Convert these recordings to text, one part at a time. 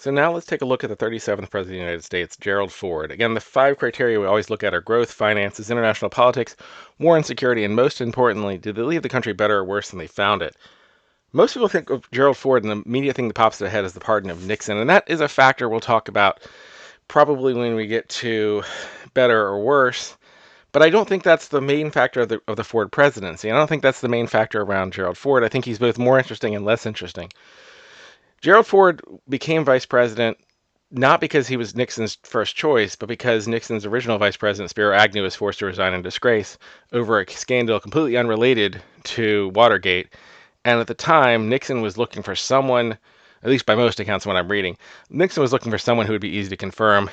So now let's take a look at the 37th President of the United States, Gerald Ford. Again, the five criteria we always look at are growth, finances, international politics, war and security, and most importantly, did they leave the country better or worse than they found it? Most people think of Gerald Ford, and the immediate thing that pops to their head is the pardon of Nixon, and that is a factor we'll talk about probably when we get to better or worse. But I don't think that's the main factor of the Ford presidency. I don't think that's the main factor around Gerald Ford. I think he's both more interesting and less interesting. Gerald Ford became vice president not because he was Nixon's first choice, but because Nixon's original vice president, Spiro Agnew, was forced to resign in disgrace over a scandal completely unrelated to Watergate. And at the time, Nixon was looking for someone, at least by most accounts, when I'm reading, Nixon was looking for someone who would be easy to confirm.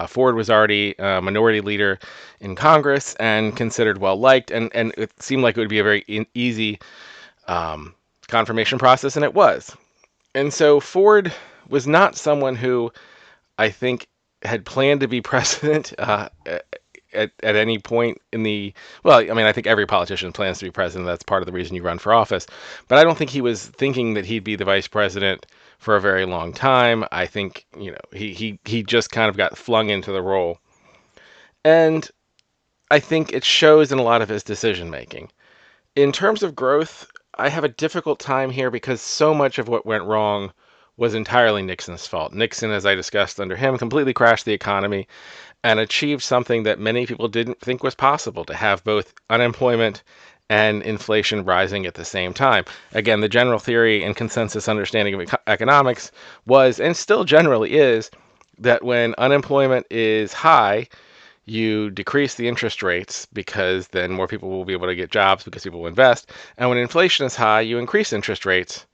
Ford was already a minority leader in Congress and considered well liked, and it seemed like it would be a very easy confirmation process, and it was. And so Ford was not someone who I think had planned to be president at any point in the, well, I mean, I think every politician plans to be president. That's part of the reason you run for office. But I don't think he was thinking that he'd be the vice president for a very long time. I think, he just kind of got flung into the role. And I think it shows in a lot of his decision making. In terms of growth, I have a difficult time here because so much of what went wrong was entirely Nixon's fault. Nixon, as I discussed under him, completely crashed the economy and achieved something that many people didn't think was possible, to have both unemployment and inflation rising at the same time. Again, the general theory and consensus understanding of economics was, and still generally is, that when unemployment is high, you decrease the interest rates because then more people will be able to get jobs because people will invest. And when inflation is high, you increase interest rates,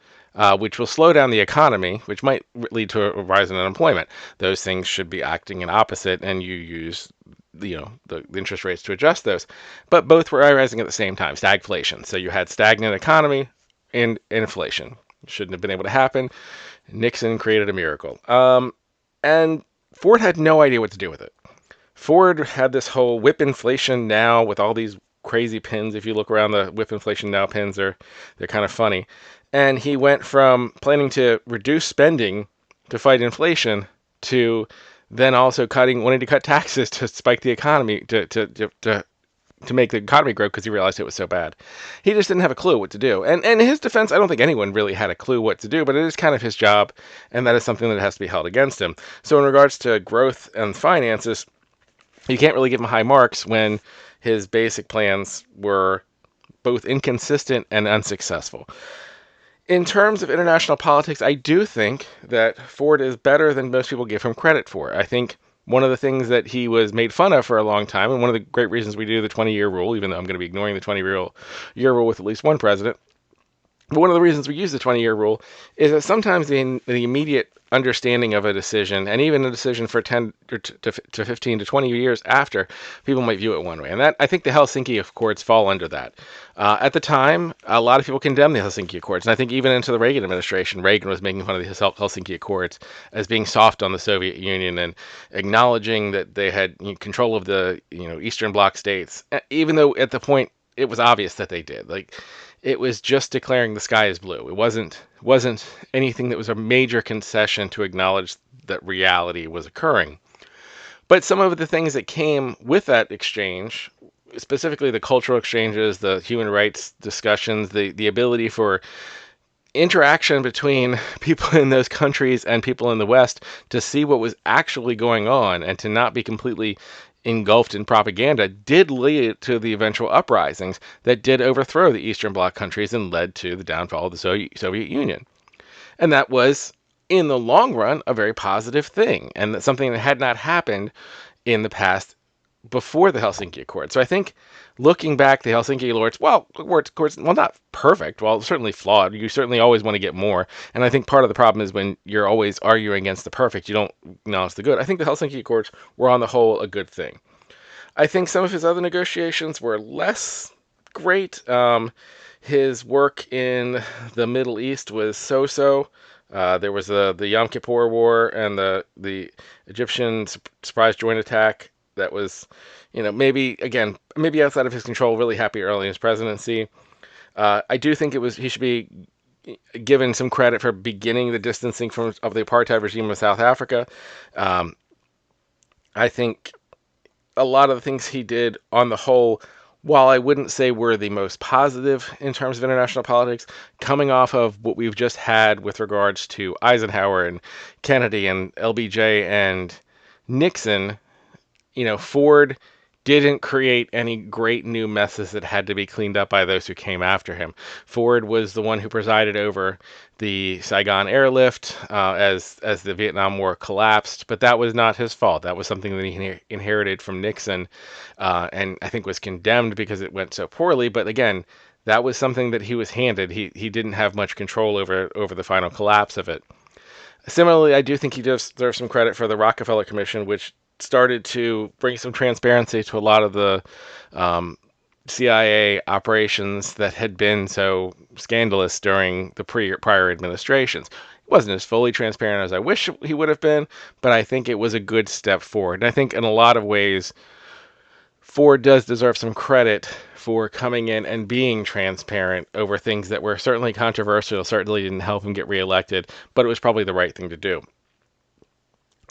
which will slow down the economy, which might lead to a rise in unemployment. Those things should be acting in opposite, and you use the interest rates to adjust those. But both were rising at the same time, stagflation. So you had stagnant economy and inflation. Shouldn't have been able to happen. Nixon created a miracle. And Ford had no idea what to do with it. Ford had this whole whip inflation now with all these crazy pins. If you look around, the whip inflation now pins they're kind of funny. And he went from planning to reduce spending to fight inflation to then also wanting to cut taxes to spike the economy, to make the economy grow because he realized it was so bad. He just didn't have a clue what to do. And in his defense, I don't think anyone really had a clue what to do, but it is kind of his job, and that is something that has to be held against him. So in regards to growth and finances, you can't really give him high marks when his basic plans were both inconsistent and unsuccessful. In terms of international politics, I do think that Ford is better than most people give him credit for. I think one of the things that he was made fun of for a long time, and one of the great reasons we do the 20-year rule, even though I'm going to be ignoring the 20-year rule with at least one president, but one of the reasons we use the 20-year rule is that sometimes the immediate understanding of a decision, and even a decision for 10 to 15 to 20 years after, people might view it one way. And that, I think the Helsinki Accords fall under that. At the time, a lot of people condemned the Helsinki Accords. And I think even into the Reagan administration, Reagan was making fun of the Helsinki Accords as being soft on the Soviet Union and acknowledging that they had control of the Eastern Bloc states, even though at the point it was obvious that they did. Like, it was just declaring the sky is blue. It wasn't anything that was a major concession to acknowledge that reality was occurring. But some of the things that came with that exchange, specifically the cultural exchanges, the human rights discussions, the ability for interaction between people in those countries and people in the West to see what was actually going on and to not be completely engulfed in propaganda, did lead to the eventual uprisings that did overthrow the Eastern Bloc countries and led to the downfall of the Soviet Union. And that was, in the long run, a very positive thing, and that's something that had not happened in the past before the Helsinki Accord. So I think looking back, the Helsinki Accords, well, not perfect, well, certainly flawed. You certainly always want to get more. And I think part of the problem is when you're always arguing against the perfect, you don't acknowledge the good. I think the Helsinki Accords were on the whole a good thing. I think some of his other negotiations were less great. His work in the Middle East was so-so. There was the Yom Kippur War and the Egyptian surprise joint attack that was, maybe outside of his control, really happy early in his presidency. I do think he should be given some credit for beginning the distancing of the apartheid regime of South Africa. Um, I think a lot of the things he did on the whole, while I wouldn't say were the most positive in terms of international politics, coming off of what we've just had with regards to Eisenhower and Kennedy and LBJ and Nixon, Ford didn't create any great new messes that had to be cleaned up by those who came after him. Ford was the one who presided over the Saigon airlift as the Vietnam War collapsed, but that was not his fault. That was something that he inherited from Nixon, and I think was condemned because it went so poorly. But again, that was something that he was handed. He didn't have much control over the final collapse of it. Similarly, I do think he deserves some credit for the Rockefeller Commission, which started to bring some transparency to a lot of the um, CIA operations that had been so scandalous during the prior administrations. It wasn't as fully transparent as I wish he would have been, but I think it was a good step forward. And I think in a lot of ways, Ford does deserve some credit for coming in and being transparent over things that were certainly controversial, certainly didn't help him get reelected, but it was probably the right thing to do.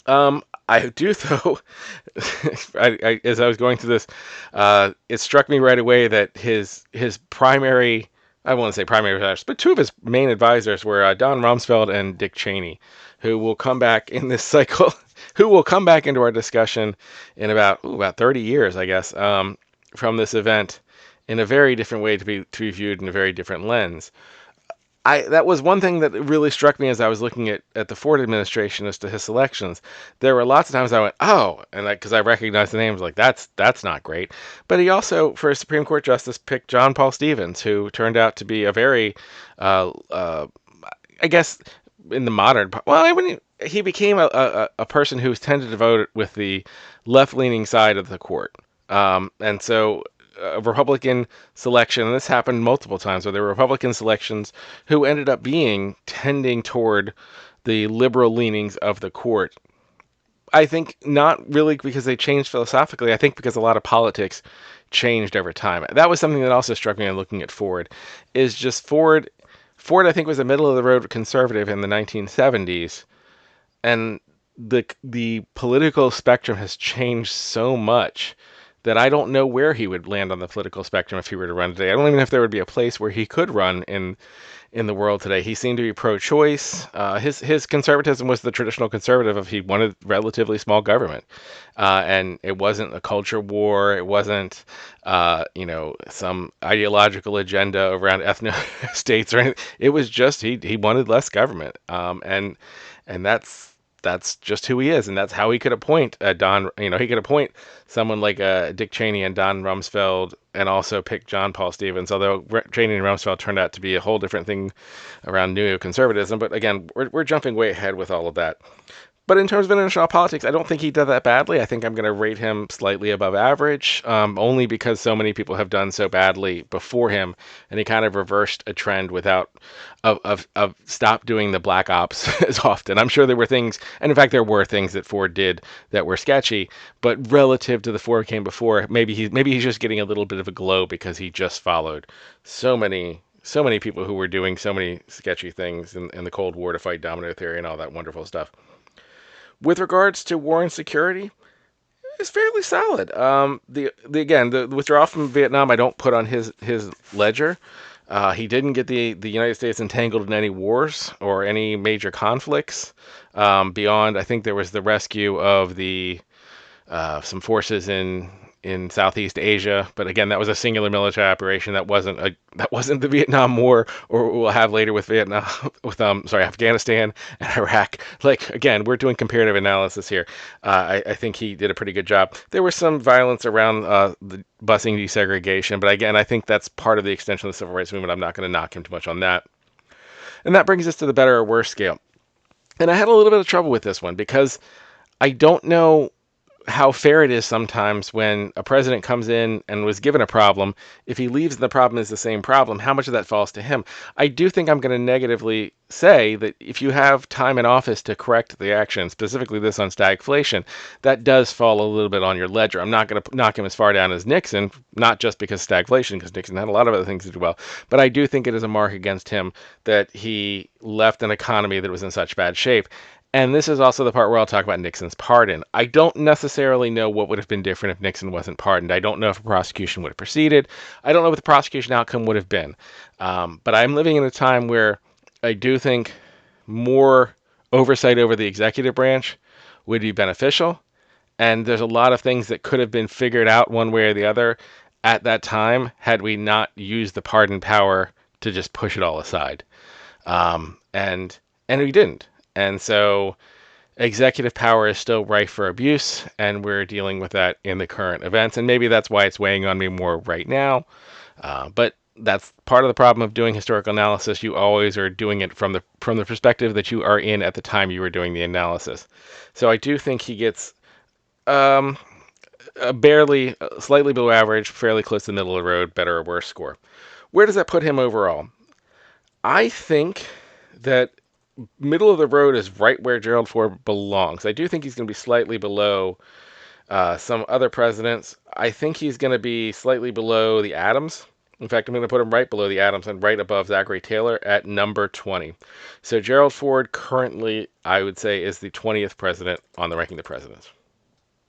I do though. As I was going through this, it struck me right away that his primary, I won't say primary advisors, but two of his main advisors were Don Rumsfeld and Dick Cheney, who will come back in this cycle, who will come back into our discussion in about 30 years, I guess, from this event, in a very different way to be viewed in a very different lens. That was one thing that really struck me as I was looking at the Ford administration as to his selections. There were lots of times I went, oh, and because I recognized the names, like that's not great. But he also, for a Supreme Court justice, picked John Paul Stevens, who turned out to be a very, I guess, in the modern, well, he became a person who tended to vote with the left-leaning side of the court. And so a Republican selection, and this happened multiple times, where there were Republican selections who ended up being tending toward the liberal leanings of the court. I think not really because they changed philosophically. I think because a lot of politics changed over time. That was something that also struck me in looking at Ford, is just Ford. Ford, I think, was a middle of the road conservative in the 1970s, and the political spectrum has changed so much that I don't know where he would land on the political spectrum if he were to run today. I don't even know if there would be a place where he could run in the world today. He seemed to be pro-choice. His conservatism was the traditional conservative of he wanted relatively small government, and it wasn't a culture war. It wasn't some ideological agenda around ethno states or anything. It was just he wanted less government, and that's just who he is, and that's how he could appoint Don. He could appoint someone like Dick Cheney and Don Rumsfeld, and also pick John Paul Stevens. Although Cheney and Rumsfeld turned out to be a whole different thing around neoconservatism. But again, we're jumping way ahead with all of that. But in terms of international politics, I don't think he did that badly. I think I'm going to rate him slightly above average, only because so many people have done so badly before him, and he kind of reversed a trend without of stop doing the black ops as often. I'm sure there were things, and in fact there were things that Ford did that were sketchy, but relative to the Ford came before, maybe he's just getting a little bit of a glow because he just followed so many people who were doing so many sketchy things in the Cold War to fight domino theory and all that wonderful stuff. With regards to war and security, it's fairly solid. The withdrawal from Vietnam, I don't put on his ledger. He didn't get the United States entangled in any wars or any major conflicts beyond. I think there was the rescue of the some forces in Southeast Asia, but again, that was a singular military operation. That wasn't the Vietnam War, or what we'll have later with Vietnam, with Afghanistan and Iraq. Like again, we're doing comparative analysis here. I think he did a pretty good job. There was some violence around the busing desegregation, but again, I think that's part of the extension of the civil rights movement. I'm not going to knock him too much on that. And that brings us to the better or worse scale. And I had a little bit of trouble with this one because I don't know how fair it is sometimes when a president comes in and was given a problem. If he leaves and the problem is the same problem, how much of that falls to him? I do think I'm going to negatively say that if you have time in office to correct the action, specifically this on stagflation, that does fall a little bit on your ledger. I'm not going to knock him as far down as Nixon, not just because stagflation, because Nixon had a lot of other things to do well, but I do think it is a mark against him that he left an economy that was in such bad shape. And this is also the part where I'll talk about Nixon's pardon. I don't necessarily know what would have been different if Nixon wasn't pardoned. I don't know if a prosecution would have proceeded. I don't know what the prosecution outcome would have been. But I'm living in a time where I do think more oversight over the executive branch would be beneficial. And there's a lot of things that could have been figured out one way or the other at that time had we not used the pardon power to just push it all aside. And we didn't. And so executive power is still rife for abuse, and we're dealing with that in the current events. And maybe that's why it's weighing on me more right now. But that's part of the problem of doing historical analysis. You always are doing it from the perspective that you are in at the time you were doing the analysis. So I do think he gets um, a barely, slightly below average, fairly close to the middle of the road, better or worse score. Where does that put him overall? I think that middle of the road is right where Gerald Ford belongs. I do think he's going to be slightly below some other presidents. I think he's going to be slightly below the Adams. In fact, I'm going to put him right below the Adams and right above Zachary Taylor at number 20. So Gerald Ford currently, I would say, is the 20th president on the ranking of the presidents.